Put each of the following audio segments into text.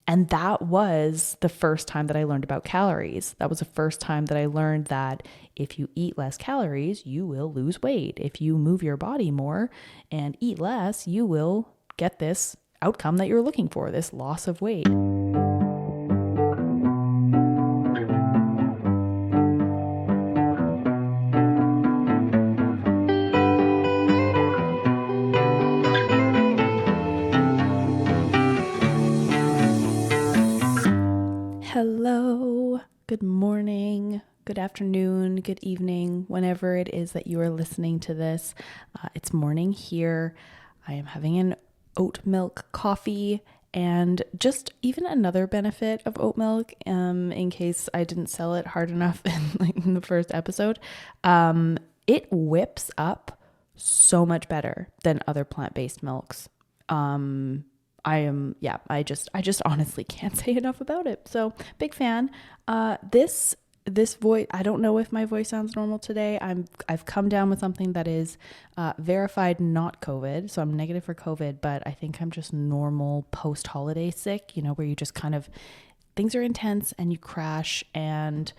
And that was the first time that I learned about calories. That was the first time that I learned that if you eat less calories, you will lose weight. If you move your body more and eat less, you will get this outcome that you're looking for, this loss of weight. Hello, good morning, good afternoon, good evening, whenever it is that you are listening to this. It's morning here. I am having an oat milk coffee, and just even another benefit of oat milk, in case I didn't sell it hard enough in the first episode, it whips up so much better than other plant-based milks. I just honestly can't say enough about it. So big fan. This voice, I don't know if my voice sounds normal today. I've come down with something that is verified not COVID. So I'm negative for COVID, but I think I'm just normal post-holiday sick, where you just kind of, things are intense and you crash, and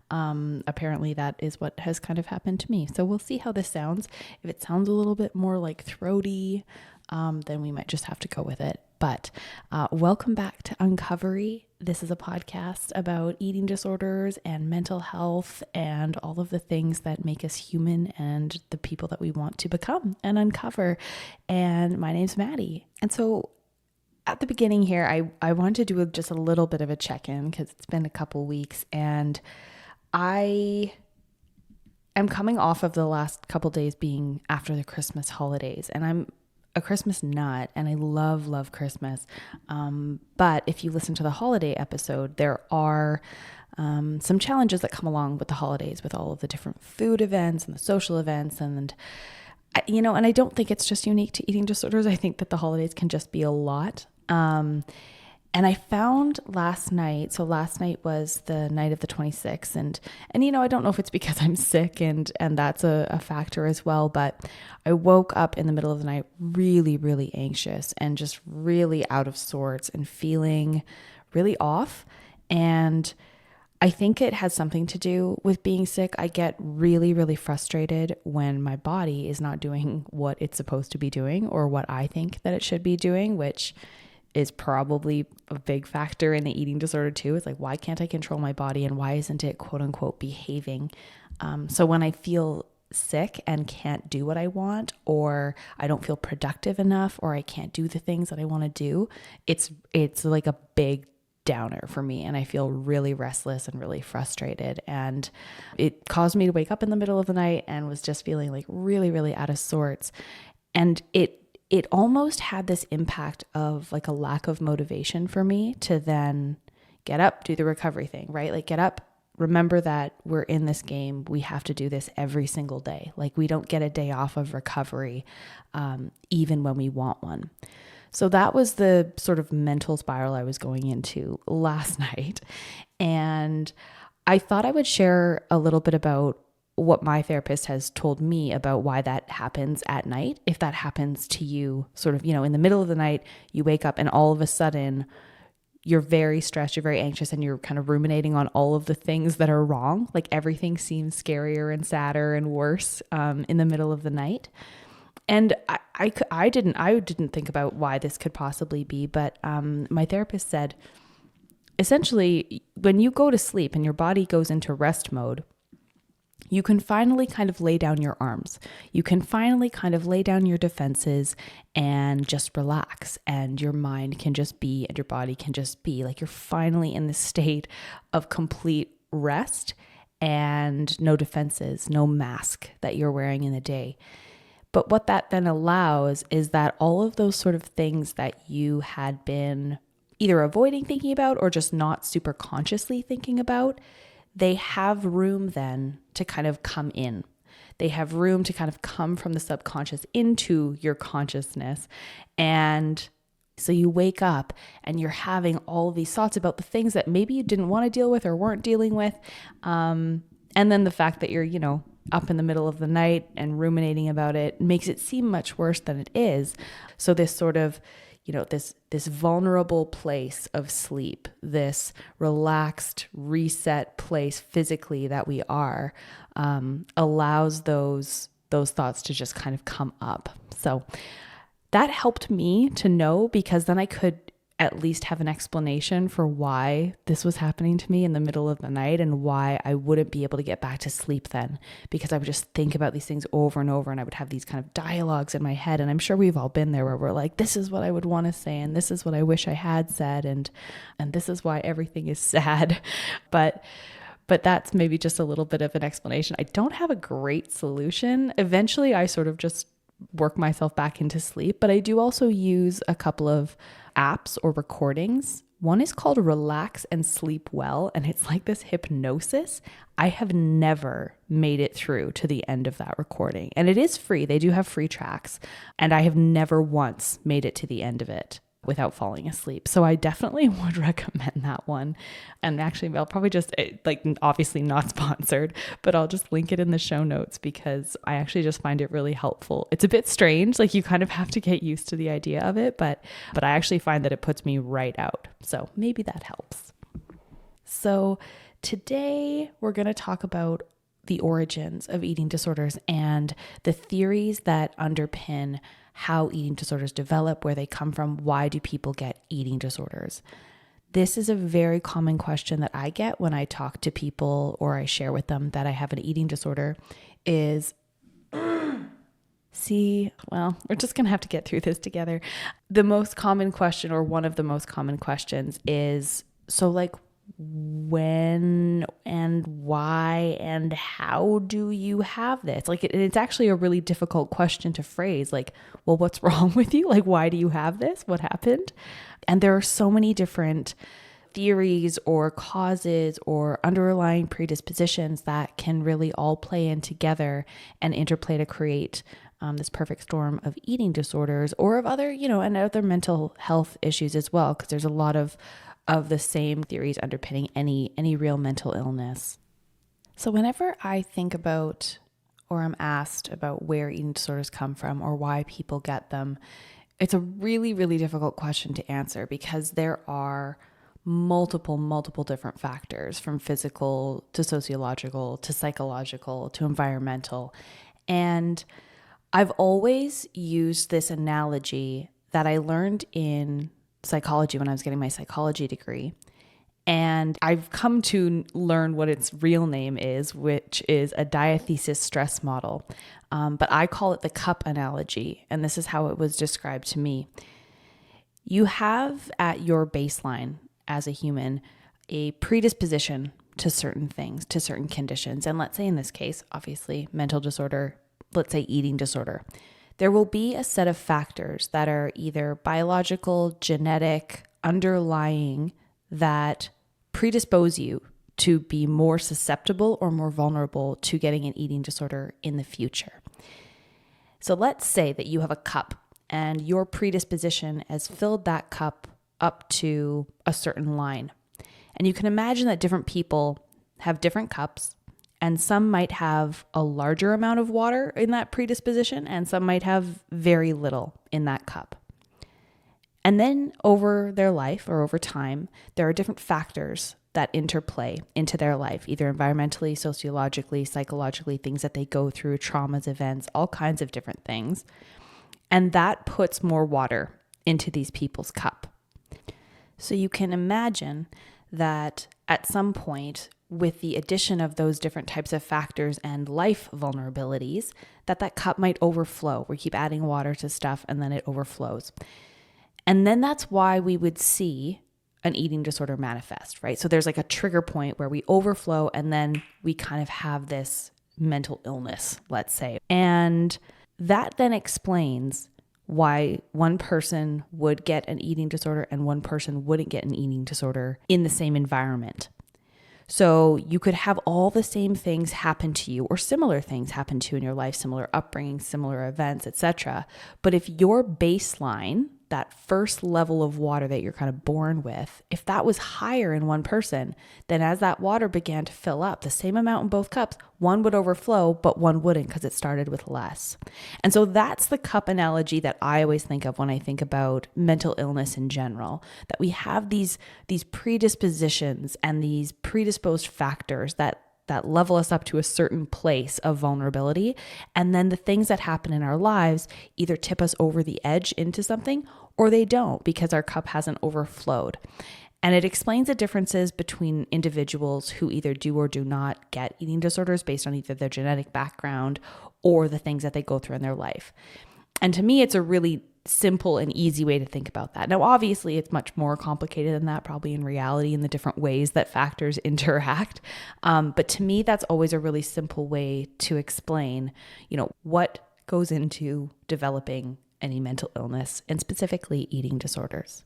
apparently that is what has kind of happened to me. So we'll see how this sounds. If it sounds a little bit more like throaty, then we might just have to go with it. But welcome back to Uncovery. This is a podcast about eating disorders and mental health and all of the things that make us human and the people that we want to become and uncover. And my name's Maddie. And so at the beginning here, I wanted to do just a little bit of a check-in because it's been a couple weeks, and I am coming off of the last couple days being after the Christmas holidays, and I'm a Christmas nut and I love Christmas. But if you listen to the holiday episode, there are some challenges that come along with the holidays, with all of the different food events and the social events. And I don't think it's just unique to eating disorders. I think that the holidays can just be a lot. And I found last night was the night of the 26th. And I don't know if it's because I'm sick and that's a factor as well, but I woke up in the middle of the night really, really anxious and just really out of sorts and feeling really off. And I think it has something to do with being sick. I get really, really frustrated when my body is not doing what it's supposed to be doing or what I think that it should be doing, which is probably a big factor in the eating disorder too. It's like, why can't I control my body and why isn't it quote unquote behaving? So when I feel sick and can't do what I want, or I don't feel productive enough, or I can't do the things that I want to do, it's like a big downer for me, and I feel really restless and really frustrated, and it caused me to wake up in the middle of the night and was just feeling like really, really out of sorts. And it almost had this impact of like a lack of motivation for me to then get up, do the recovery thing, right? Like get up, remember that we're in this game. We have to do this every single day. Like we don't get a day off of recovery, even when we want one. So that was the sort of mental spiral I was going into last night. And I thought I would share a little bit about what my therapist has told me about why that happens at night. If that happens to you sort of, in the middle of the night, you wake up and all of a sudden you're very stressed, you're very anxious, and you're kind of ruminating on all of the things that are wrong. Like everything seems scarier and sadder and worse in the middle of the night. And I didn't think about why this could possibly be, but my therapist said, essentially, when you go to sleep and your body goes into rest mode, you can finally kind of lay down your arms. You can finally kind of lay down your defenses and just relax, and your mind can just be, and your body can just be. Like you're finally in this state of complete rest and no defenses, no mask that you're wearing in the day. But what that then allows is that all of those sort of things that you had been either avoiding thinking about or just not super consciously thinking about, they have room then to kind of come in. They have room to kind of come from the subconscious into your consciousness. And so you wake up and you're having all of these thoughts about the things that maybe you didn't want to deal with or weren't dealing with. And then the fact that you're, up in the middle of the night and ruminating about it makes it seem much worse than it is. So this sort of, this vulnerable place of sleep, this relaxed, reset place physically that we are, allows those thoughts to just kind of come up. So that helped me to know, because then I could at least have an explanation for why this was happening to me in the middle of the night and why I wouldn't be able to get back to sleep then, because I would just think about these things over and over, and I would have these kind of dialogues in my head. And I'm sure we've all been there, where we're like, this is what I would want to say, and this is what I wish I had said, and this is why everything is sad. But that's maybe just a little bit of an explanation. I don't have a great solution. Eventually I sort of just work myself back into sleep, but I do also use a couple of apps or recordings. One is called Relax and Sleep Well, and it's like this hypnosis. I have never made it through to the end of that recording, and it is free. They do have free tracks, and I have never once made it to the end of it without falling asleep. So I definitely would recommend that one. And actually, I'll probably just, obviously not sponsored, but I'll just link it in the show notes, because I actually just find it really helpful. It's a bit strange, like you kind of have to get used to the idea of it, but I actually find that it puts me right out. So maybe that helps. So today we're going to talk about the origins of eating disorders and the theories that underpin how eating disorders develop, where they come from, why do people get eating disorders? This is a very common question that I get when I talk to people or I share with them that I have an eating disorder is, we're just going to have to get through this together. The most common question, or one of the most common questions, is, so like, when and why and how do you have this? Like, it's actually a really difficult question to phrase. Like, well, what's wrong with you? Like, why do you have this? What happened? And there are so many different theories or causes or underlying predispositions that can really all play in together and interplay to create this perfect storm of eating disorders, or of other, and other mental health issues as well, because there's a lot of the same theories underpinning any real mental illness. So whenever I think about, or I'm asked about where eating disorders come from or why people get them, it's a really, really difficult question to answer, because there are multiple different factors, from physical to sociological to psychological to environmental. And I've always used this analogy that I learned in psychology when I was getting my psychology degree. And I've come to learn what its real name is, which is a diathesis stress model. But I call it the cup analogy. And this is how it was described to me. You have at your baseline as a human a predisposition to certain things, to certain conditions. And let's say in this case, obviously mental disorder, let's say eating disorder. There will be a set of factors that are either biological, genetic, underlying, that predispose you to be more susceptible or more vulnerable to getting an eating disorder in the future. So let's say that you have a cup and your predisposition has filled that cup up to a certain line. And you can imagine that different people have different cups, and some might have a larger amount of water in that predisposition, and some might have very little in that cup. And then over their life, or over time, there are different factors that interplay into their life, either environmentally, sociologically, psychologically, things that they go through, traumas, events, all kinds of different things. And that puts more water into these people's cup. So you can imagine that at some point, with the addition of those different types of factors and life vulnerabilities, that cup might overflow. We keep adding water to stuff and then it overflows. And then that's why we would see an eating disorder manifest, right? So there's like a trigger point where we overflow and then we kind of have this mental illness, let's say. And that then explains why one person would get an eating disorder and one person wouldn't get an eating disorder in the same environment. So you could have all the same things happen to you, or similar things happen to you in your life, similar upbringing, similar events, etc. But if your baseline that first level of water that you're kind of born with, if that was higher in one person, then as that water began to fill up, the same amount in both cups, one would overflow, but one wouldn't because it started with less. And so that's the cup analogy that I always think of when I think about mental illness in general, that we have these predispositions and these predisposed factors that level us up to a certain place of vulnerability. And then the things that happen in our lives either tip us over the edge into something or they don't because our cup hasn't overflowed. And it explains the differences between individuals who either do or do not get eating disorders based on either their genetic background or the things that they go through in their life. And to me, it's a really simple and easy way to think about that. Now, obviously, it's much more complicated than that, probably in reality, in the different ways that factors interact. But to me, that's always a really simple way to explain, what goes into developing any mental illness and specifically eating disorders.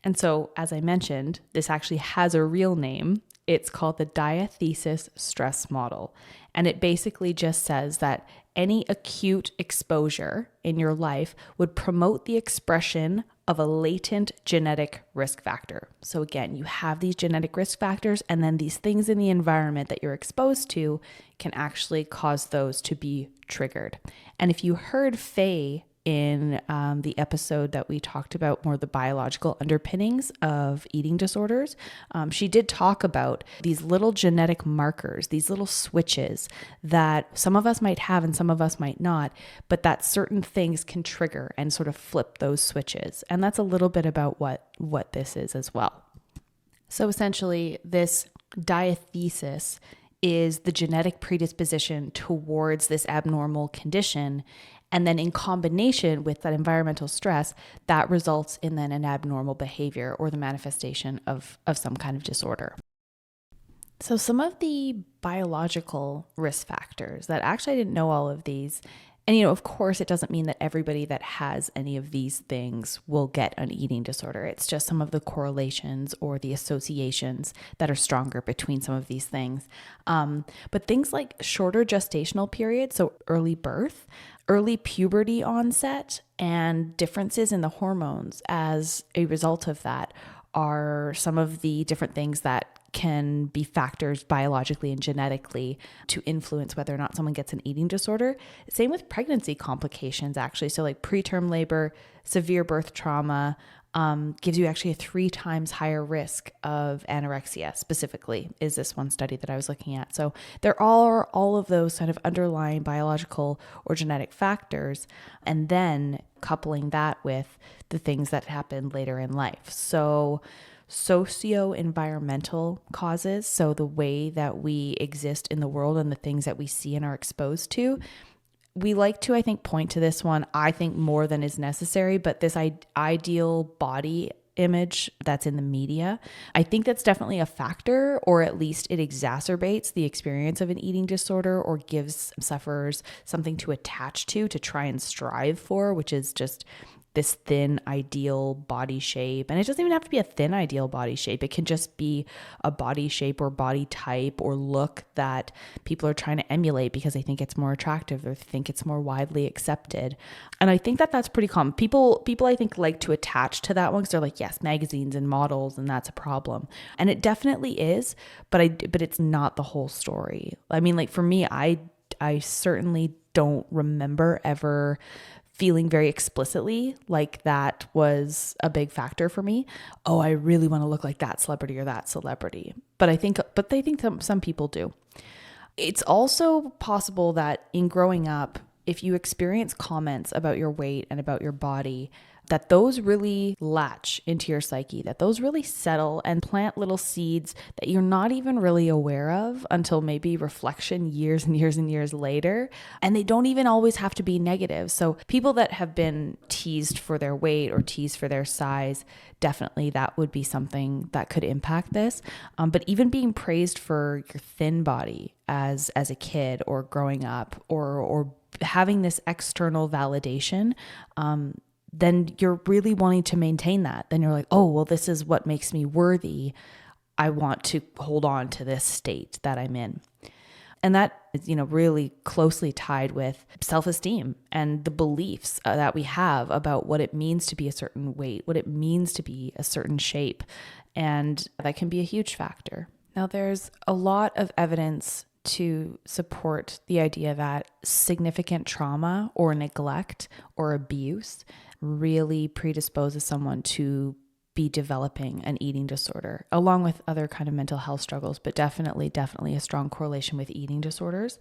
And so, as I mentioned, this actually has a real name. It's called the diathesis stress model. And it basically just says that any acute exposure in your life would promote the expression of a latent genetic risk factor. So again, you have these genetic risk factors, and then these things in the environment that you're exposed to can actually cause those to be triggered. And if you heard Faye in the episode that we talked about more the biological underpinnings of eating disorders, she did talk about these little genetic markers, these little switches that some of us might have and some of us might not, but that certain things can trigger and sort of flip those switches. And that's a little bit about what this is as well. So essentially, this diathesis is the genetic predisposition towards this abnormal condition. And then in combination with that environmental stress, that results in then an abnormal behavior or the manifestation of some kind of disorder. So some of the biological risk factors that actually I didn't know all of these. And, of course, it doesn't mean that everybody that has any of these things will get an eating disorder. It's just some of the correlations or the associations that are stronger between some of these things. But things like shorter gestational periods, so early birth, early puberty onset, and differences in the hormones as a result of that are some of the different things that can be factors biologically and genetically to influence whether or not someone gets an eating disorder. Same with pregnancy complications, actually. So like preterm labor, severe birth trauma, gives you actually a 3 times higher risk of anorexia specifically, is this one study that I was looking at. So there are all of those kind of underlying biological or genetic factors, and then coupling that with the things that happen later in life. So socio-environmental causes, so the way that we exist in the world and the things that we see and are exposed to. We like to, I think, point to this one, I think more than is necessary, but this ideal body image that's in the media, I think that's definitely a factor, or at least it exacerbates the experience of an eating disorder or gives sufferers something to attach to try and strive for, which is just this thin ideal body shape. And it doesn't even have to be a thin ideal body shape. It can just be a body shape or body type or look that people are trying to emulate because they think it's more attractive or think it's more widely accepted. And I think that that's pretty common. People I think like to attach to that one because they're like, yes, magazines and models, and that's a problem. And it definitely is, but it's not the whole story. I mean, like for me, I certainly don't remember ever feeling very explicitly like that was a big factor for me. Oh, I really want to look like that celebrity or that celebrity. But I think some people do. It's also possible that in growing up, if you experience comments about your weight and about your body, that those really latch into your psyche, that those really settle and plant little seeds that you're not even really aware of until maybe reflection years and years and years later. And they don't even always have to be negative. So people that have been teased for their weight or teased for their size, definitely that would be something that could impact this. But even being praised for your thin body as a kid or growing up or having this external validation, then you're really wanting to maintain that. Then you're like, oh, well, this is what makes me worthy. I want to hold on to this state that I'm in. And that is, really closely tied with self-esteem and the beliefs that we have about what it means to be a certain weight, what it means to be a certain shape. And that can be a huge factor. Now, there's a lot of evidence to support the idea that significant trauma or neglect or abuse really predisposes someone to be developing an eating disorder, along with other kind of mental health struggles, but definitely a strong correlation with eating disorders.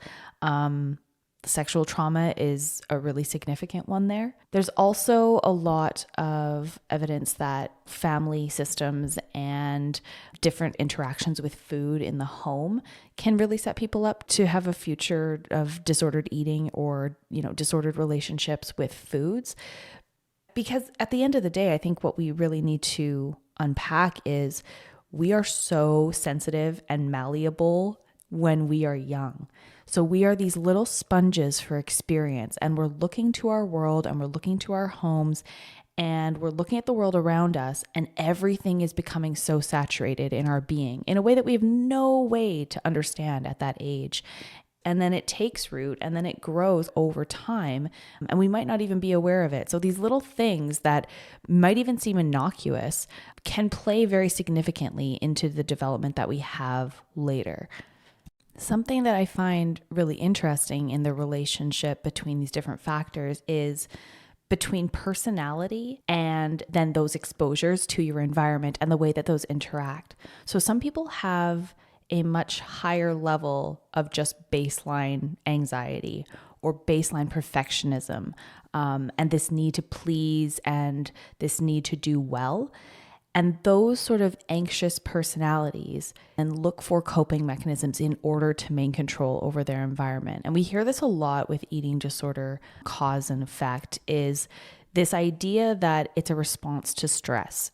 Sexual trauma is a really significant one there. There's also a lot of evidence that family systems and different interactions with food in the home can really set people up to have a future of disordered eating or, disordered relationships with foods. Because at the end of the day, I think what we really need to unpack is we are so sensitive and malleable when we are young. So we are these little sponges for experience, and we're looking to our world and we're looking to our homes and we're looking at the world around us, and everything is becoming so saturated in our being in a way that we have no way to understand at that age. And then it takes root and then it grows over time, and we might not even be aware of it. So these little things that might even seem innocuous can play very significantly into the development that we have later. Something that I find really interesting in the relationship between these different factors is between personality and then those exposures to your environment and the way that those interact. So some people have a much higher level of just baseline anxiety or baseline perfectionism, and this need to please and this need to do well. And those sort of anxious personalities and look for coping mechanisms in order to maintain control over their environment. And we hear this a lot with eating disorder cause and effect, is this idea that it's a response to stress.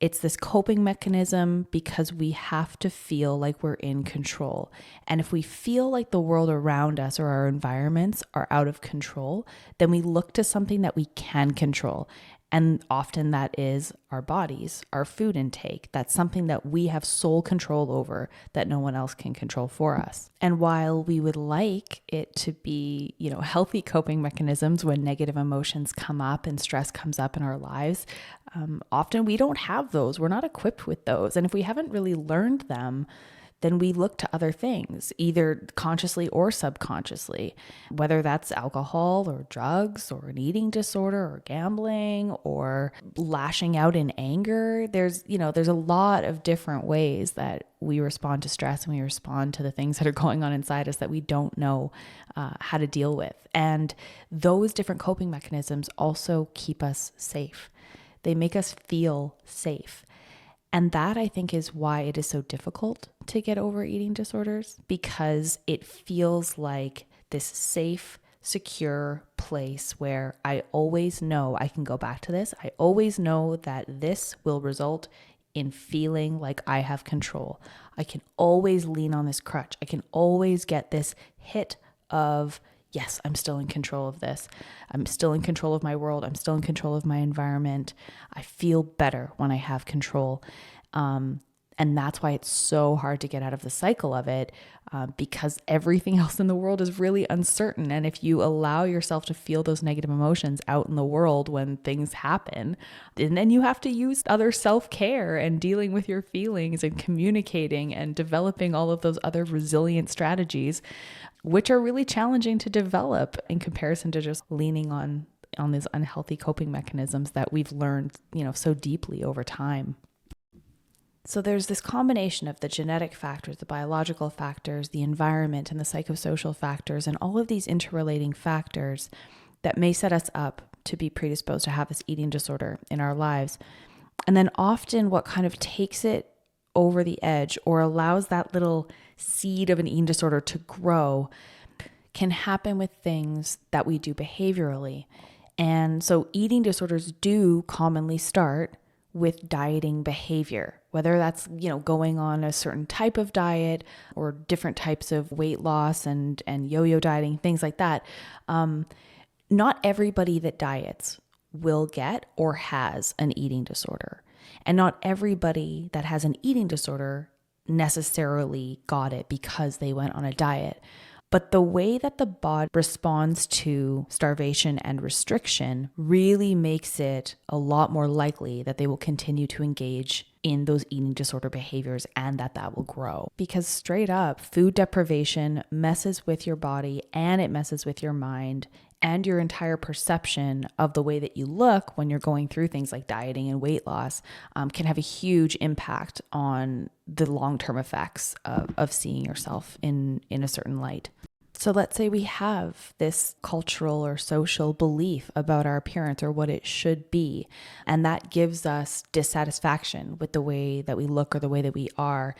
It's this coping mechanism because we have to feel like we're in control. And if we feel like the world around us or our environments are out of control, then we look to something that we can control. And often that is our bodies, our food intake. That's something that we have sole control over that no one else can control for us. And while we would like it to be, healthy coping mechanisms when negative emotions come up and stress comes up in our lives, often we don't have those. We're not equipped with those. And if we haven't really learned them, then we look to other things, either consciously or subconsciously, whether that's alcohol or drugs or an eating disorder or gambling or lashing out in anger. There's a lot of different ways that we respond to stress and we respond to the things that are going on inside us that we don't know how to deal with. And those different coping mechanisms also keep us safe. They make us feel safe. And that, I think, is why it is so difficult to get over eating disorders, because it feels like this safe, secure place where I always know I can go back to this. I always know that this will result in feeling like I have control. I can always lean on this crutch. I can always get this hit of, yes, I'm still in control of this. I'm still in control of my world. I'm still in control of my environment. I feel better when I have control. And that's why it's so hard to get out of the cycle of it, because everything else in the world is really uncertain. And if you allow yourself to feel those negative emotions out in the world when things happen, and then you have to use other self-care and dealing with your feelings and communicating and developing all of those other resilient strategies, which are really challenging to develop in comparison to just leaning on these unhealthy coping mechanisms that we've learned, so deeply over time. So there's this combination of the genetic factors, the biological factors, the environment, and the psychosocial factors, and all of these interrelating factors that may set us up to be predisposed to have this eating disorder in our lives. And then often what kind of takes it over the edge or allows that little seed of an eating disorder to grow can happen with things that we do behaviorally. And so eating disorders do commonly start with dieting behavior, whether that's, going on a certain type of diet or different types of weight loss and yo-yo dieting, things like that. Not everybody that diets will get or has an eating disorder. And not everybody that has an eating disorder necessarily got it because they went on a diet. But the way that the body responds to starvation and restriction really makes it a lot more likely that they will continue to engage in those eating disorder behaviors and that will grow. Because straight up, food deprivation messes with your body and it messes with your mind and your entire perception of the way that you look when you're going through things like dieting and weight loss can have a huge impact on the long-term effects of seeing yourself in a certain light. So let's say we have this cultural or social belief about our appearance or what it should be, and that gives us dissatisfaction with the way that we look or the way that we are.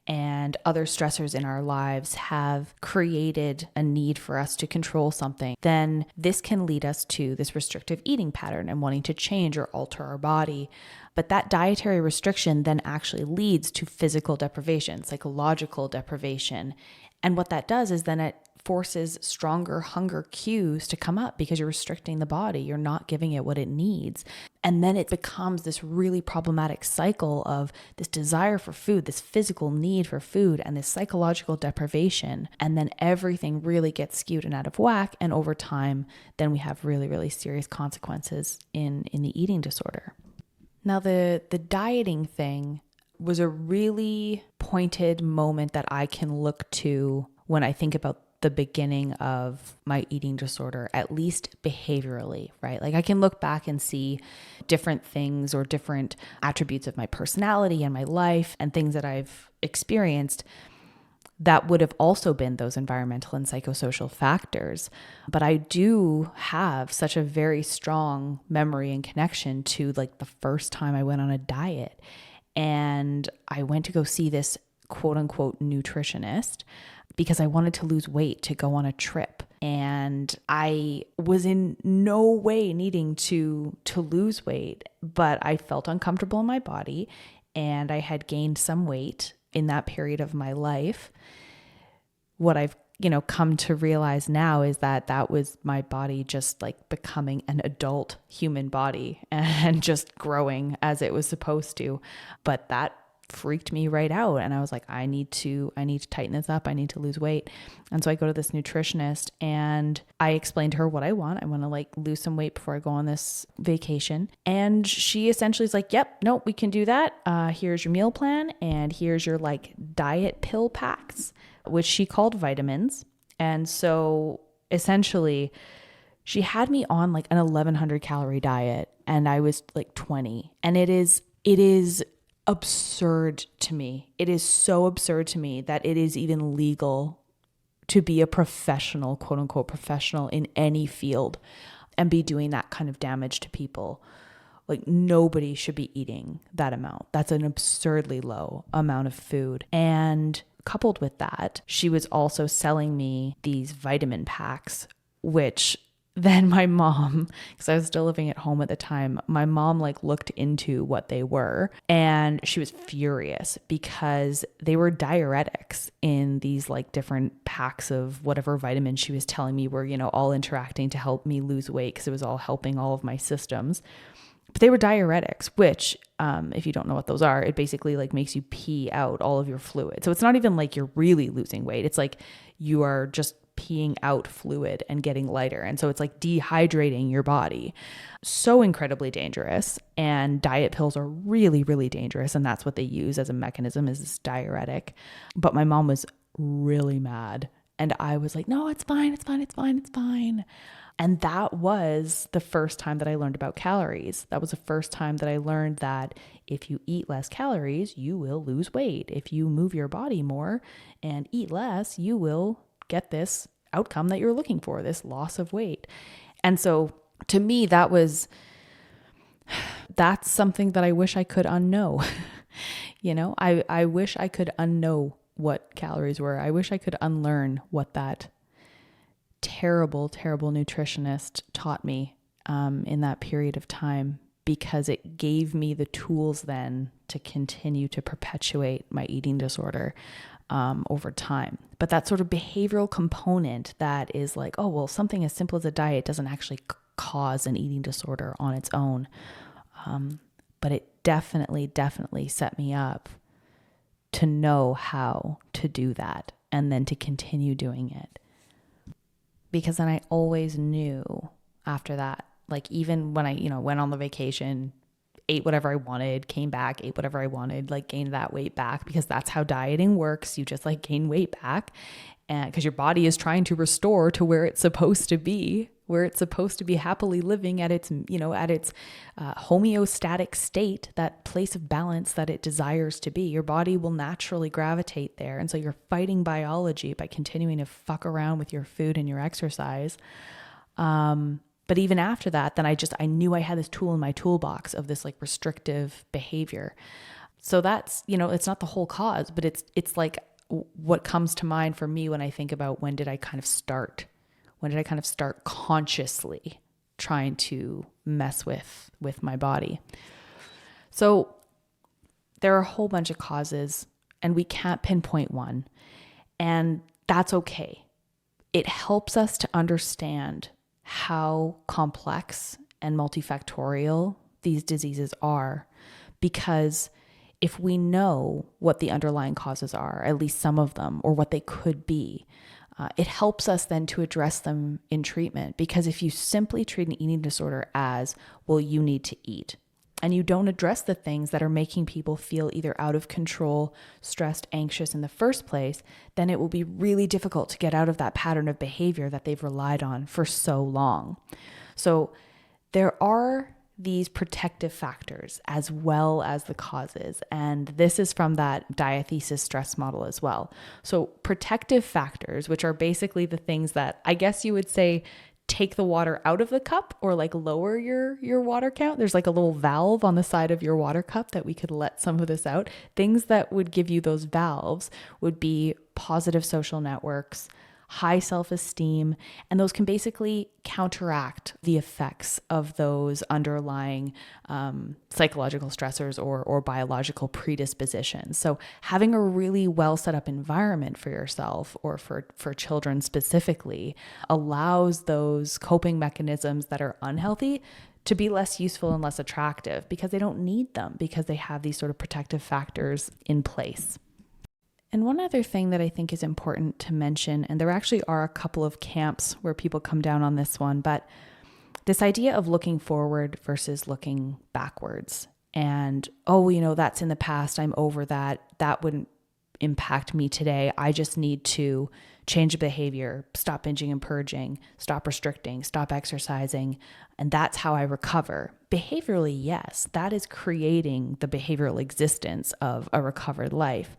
And other stressors in our lives have created a need for us to control something, then this can lead us to this restrictive eating pattern and wanting to change or alter our body. But that dietary restriction then actually leads to physical deprivation, psychological deprivation. And what that does is then it forces stronger hunger cues to come up because you're restricting the body. You're not giving it what it needs. And then it becomes this really problematic cycle of this desire for food, this physical need for food, and this psychological deprivation. And then everything really gets skewed and out of whack. And over time, then we have really, really serious consequences in the eating disorder. Now, the dieting thing was a really pointed moment that I can look to when I think about the beginning of my eating disorder, at least behaviorally, right? Like I can look back and see different things or different attributes of my personality and my life and things that I've experienced that would have also been those environmental and psychosocial factors. But I do have such a very strong memory and connection to like the first time I went on a diet. And I went to go see this quote unquote nutritionist because I wanted to lose weight to go on a trip. And I was in no way needing to lose weight, but I felt uncomfortable in my body and I had gained some weight in that period of my life. What I've come to realize now is that was my body just like becoming an adult human body and just growing as it was supposed to. But that freaked me right out. And I was like, I need to tighten this up. I need to lose weight. And so I go to this nutritionist and I explained to her what I want. I want to like lose some weight before I go on this vacation. And she essentially is like, yep, nope, we can do that. Here's your meal plan. And here's your like diet pill packs, which she called vitamins. And so essentially she had me on like an 1100 calorie diet and I was like 20. And it is absurd to me. It is so absurd to me that it is even legal to be a professional, quote unquote, professional in any field and be doing that kind of damage to people. Like nobody should be eating that amount. That's an absurdly low amount of food. And coupled with that, she was also selling me these vitamin packs, which then my mom, because I was still living at home at the time, my mom like looked into what they were and she was furious because they were diuretics in these like different packs of whatever vitamins she was telling me were, all interacting to help me lose weight because it was all helping all of my systems. But they were diuretics, which if you don't know what those are, it basically like makes you pee out all of your fluid. So it's not even like you're really losing weight. It's like you are just peeing out fluid and getting lighter. And so it's like dehydrating your body. So incredibly dangerous. And diet pills are really, really dangerous. And that's what they use as a mechanism, is this diuretic. But my mom was really mad. And I was like, no, it's fine. It's fine. It's fine. It's fine. And that was the first time that I learned about calories. That was the first time that I learned that if you eat less calories, you will lose weight. If you move your body more and eat less, you will get this outcome that you're looking for, this loss of weight. And so to me, that's something that I wish I could unknow. I wish I could unknow what calories were. I wish I could unlearn what that terrible, terrible nutritionist taught me in that period of time, because it gave me the tools then to continue to perpetuate my eating disorder over time. But that sort of behavioral component that is like, oh, well, something as simple as a diet doesn't actually cause an eating disorder on its own. But it definitely set me up to know how to do that and then to continue doing it. because then I always knew after that, like even when I, went on the vacation, ate whatever I wanted, came back, ate whatever I wanted, like gained that weight back, because that's how dieting works. You just like gain weight back, and because your body is trying to restore to where it's supposed to be, where it's supposed to be happily living at its, at its homeostatic state, that place of balance that it desires to be. Your body will naturally gravitate there. And so you're fighting biology by continuing to fuck around with your food and your exercise. But even after that, then I knew I had this tool in my toolbox of this like restrictive behavior. So that's, it's not the whole cause, but it's like what comes to mind for me when I think about when did I kind of start consciously trying to mess with my body. So there are a whole bunch of causes and we can't pinpoint one, and that's okay. It helps us to understand how complex and multifactorial these diseases are, because if we know what the underlying causes are, at least some of them, or what they could be, it helps us then to address them in treatment. Because if you simply treat an eating disorder as, well, you need to eat, and you don't address the things that are making people feel either out of control, stressed, anxious in the first place, then it will be really difficult to get out of that pattern of behavior that they've relied on for so long. So there are these protective factors as well as the causes. And this is from that diathesis stress model as well. So protective factors, which are basically the things that I guess you would say take the water out of the cup, or like lower your water count. There's like a little valve on the side of your water cup that we could let some of this out. Things that would give you those valves would be positive social networks, high self-esteem, and those can basically counteract the effects of those underlying psychological stressors or biological predispositions. So having a really well set up environment for yourself, or for children specifically, allows those coping mechanisms that are unhealthy to be less useful and less attractive, because they don't need them, because they have these sort of protective factors in place. And one other thing that I think is important to mention, and there actually are a couple of camps where people come down on this one, but this idea of looking forward versus looking backwards. And, that's in the past, I'm over that. That wouldn't impact me today. I just need to change behavior, stop binging and purging, stop restricting, stop exercising, and that's how I recover. Behaviorally, yes, that is creating the behavioral existence of a recovered life.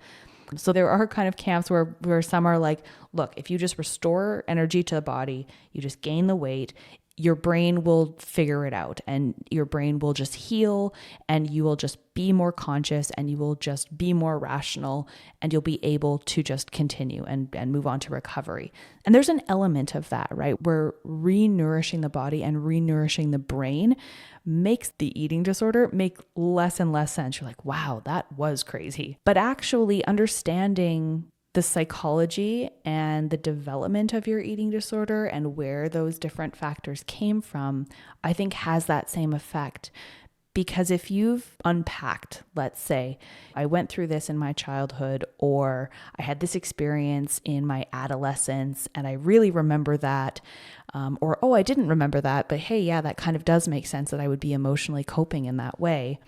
So there are kind of camps where some are like, look, if you just restore energy to the body, you just gain the weight, your brain will figure it out, and your brain will just heal, and you will just be more conscious, and you will just be more rational, and you'll be able to just continue and move on to recovery. And there's an element of that, right? Where re-nourishing the body and re-nourishing the brain makes the eating disorder make less and less sense. You're like, wow, that was crazy. But actually understanding the psychology and the development of your eating disorder and where those different factors came from, I think has that same effect. Because if you've unpacked, let's say, I went through this in my childhood, or I had this experience in my adolescence and I really remember that, or, I didn't remember that, but hey, yeah, that kind of does make sense that I would be emotionally coping in that way.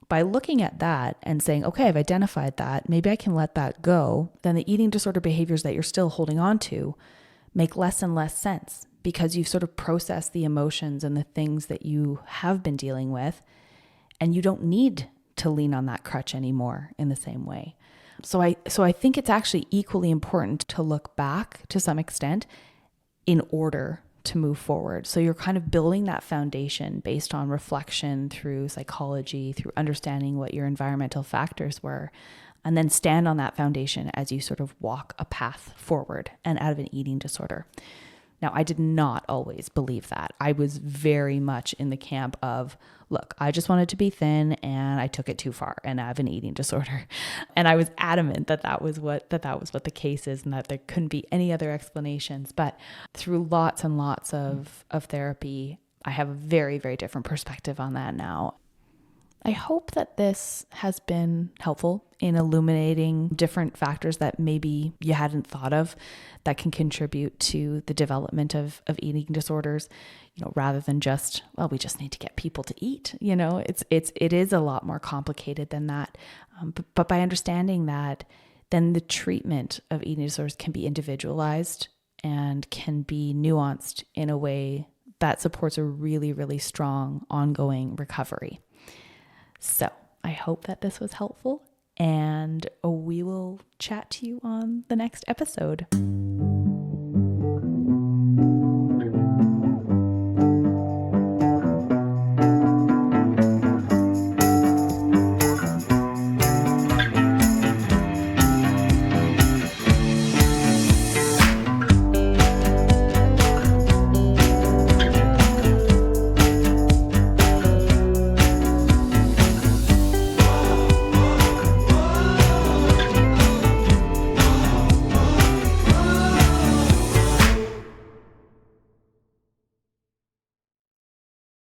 By looking at that and saying, okay, I've identified that, maybe I can let that go, then the eating disorder behaviors that you're still holding on to make less and less sense, because you've sort of processed the emotions and the things that you have been dealing with, and you don't need to lean on that crutch anymore in the same way. So I think it's actually equally important to look back to some extent in order to move forward. So you're kind of building that foundation based on reflection, through psychology, through understanding what your environmental factors were, and then stand on that foundation as you sort of walk a path forward and out of an eating disorder. Now, I did not always believe that. I was very much in the camp of, look, I just wanted to be thin and I took it too far and I have an eating disorder. And I was adamant that was what the case is, and that there couldn't be any other explanations. But through lots and lots of therapy, I have a very, very different perspective on that now. I hope that this has been helpful in illuminating different factors that maybe you hadn't thought of that can contribute to the development of eating disorders, rather than just, well, we just need to get people to eat. It is a lot more complicated than that. But by understanding that, then the treatment of eating disorders can be individualized and can be nuanced in a way that supports a really, really strong ongoing recovery. So I hope that this was helpful, and we will chat to you on the next episode.